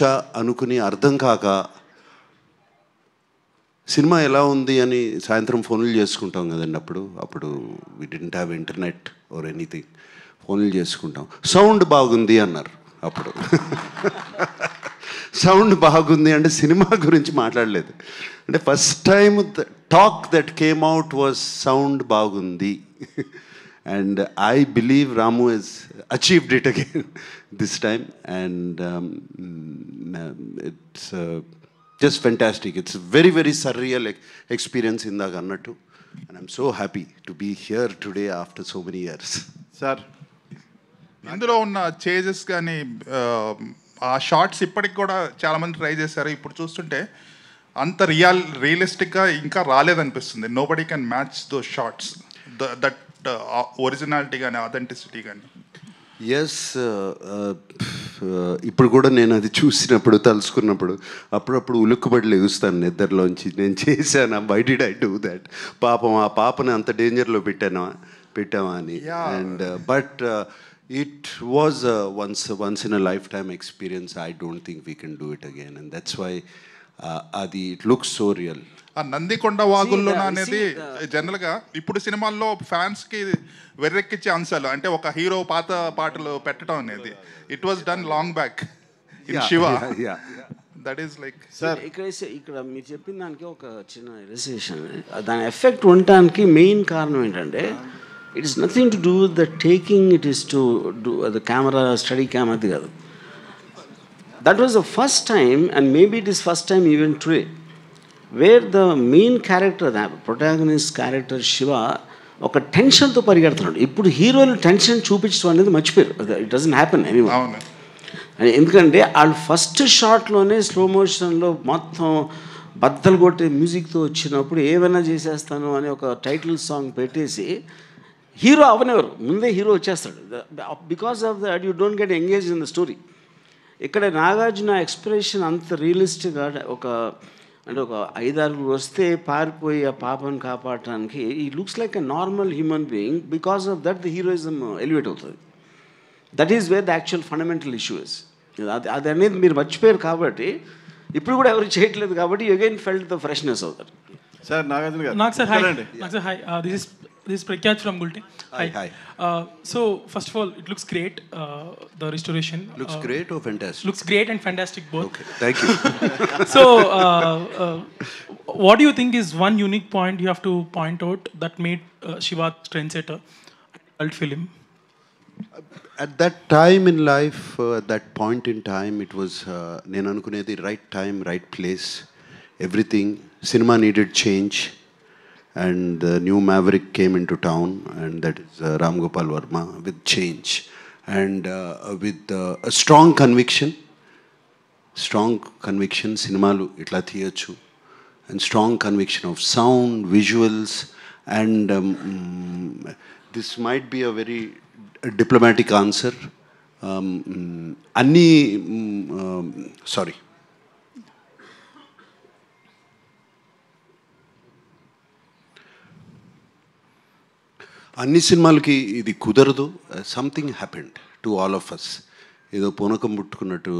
చూడొచ్చా అనుకుని అర్థం కాక సినిమా ఎలా ఉంది అని సాయంత్రం ఫోన్లు చేసుకుంటాం కదండి. అప్పుడు we didn't have internet or anything. ఫోన్లు చేసుకుంటాం. సౌండ్ బాగుంది అన్నారు. అప్పుడు సౌండ్ బాగుంది అంటే సినిమా గురించి మాట్లాడలేదు. అంటే first time the talk that came out was sound బాగుంది. And I believe Ramu has achieved it again this time, and it's just fantastic. It's a very, very surreal experience in Annattu, and I'm so happy to be here today after so many years. Sir, ఇందులో ఉన్న changes కానీ ఆ shorts ఇప్పటికి కూడా చాలామంది try చేశారు. ఇప్పుడు చూస్తుంటే అంత రియలిస్టిక్గా ఇంకా రాలేదనిపిస్తుంది. Nobody can match those shots, that originality కానీ అథెంటిసిటీ కానీ. ఎస్, ఇప్పుడు కూడా నేను అది చూసినప్పుడు తలుసుకున్నప్పుడు అప్పుడప్పుడు ఉలుక్కుబడి లెగుస్తాను నిద్రలోంచి. నేను చేశాను, why did I do that, పాపం ఆ పాపని అంత డేంజర్లో పెట్టామా అని. And but it was once in a lifetime experience. I don't think we can do it again, and that's why adi it looks so real. ఆ నందికొండ వాగుల్లో అనేది జనరల్గా ఇప్పుడు సినిమాల్లో ఫ్యాన్స్కి వెర్రెక్కిచ్చే అంశాలు, అంటే ఒక హీరో పాత పాటలు పెట్టడం అనేది it was done long back in Shiva. That is like sir ఇక్కడ మీరు చెప్పిన దానికి ఒక చిన్న రిలేషన్, దాని ఎఫెక్ట్ ఉండటానికి మెయిన్ కారణం ఏంటంటే it is nothing to do with the taking, it is to do the camera, steady camera అది కాదు. That was the first time, and maybe it is first time even today, where the main character, the protagonist character Shiva ఒక టెన్షన్తో పరిగెడుతున్నాడు. ఇప్పుడు హీరోలు tension చూపించడం అనేది మర్చిపోయారు. It doesn't happen anyway. ఎందుకంటే వాళ్ళు ఫస్ట్ షాట్లోనే స్లో మోషన్లో మొత్తం బద్దలు కొట్టే మ్యూజిక్తో వచ్చినప్పుడు ఏమైనా చేసేస్తాను అని ఒక టైటిల్ సాంగ్ పెట్టేసి హీరో అవనెవరు ముందే హీరో వచ్చేస్తాడు. Because of that you don't get engage in the story. ఇక్కడ నాగార్జున ఎక్స్ప్రెషన్ అంత రియలిస్టిక్గా అంటే ఒక 5-6 వస్తే పారిపోయి ఆ పాపను కాపాడటానికి ఈ looks like a normal human being. Because of that the heroism elevate అవుతుంది. That is where the actual fundamental issue is. అది అనేది మీరు మర్చిపోయారు కాబట్టి ఇప్పుడు కూడా ఎవరు చేయట్లేదు కాబట్టి you again felt the freshness of that. Sir Nagarjuna గారు. నాకు sir hi, this is Prakyat from Gulte. Hi. So first of all, it looks great. The restoration looks great or fantastic? Looks great and fantastic both. Okay, thank you. So what do you think is one unique point you have to point out that made Shiva trendsetter cult film? At that time in life, at that point in time, it was nenu anukunedi right time, right place, everything. Cinema needed change, and the new maverick came into town, and that is Ram Gopal Varma, with change and with a strong conviction cinemalu itla thiyochu, and strong conviction of sound, visuals, and this might be a very diplomatic answer. అన్ని సినిమాలకి ఇది కుదరదు. Something happened to all of us. ఏదో పూనకం పట్టుకున్నట్టు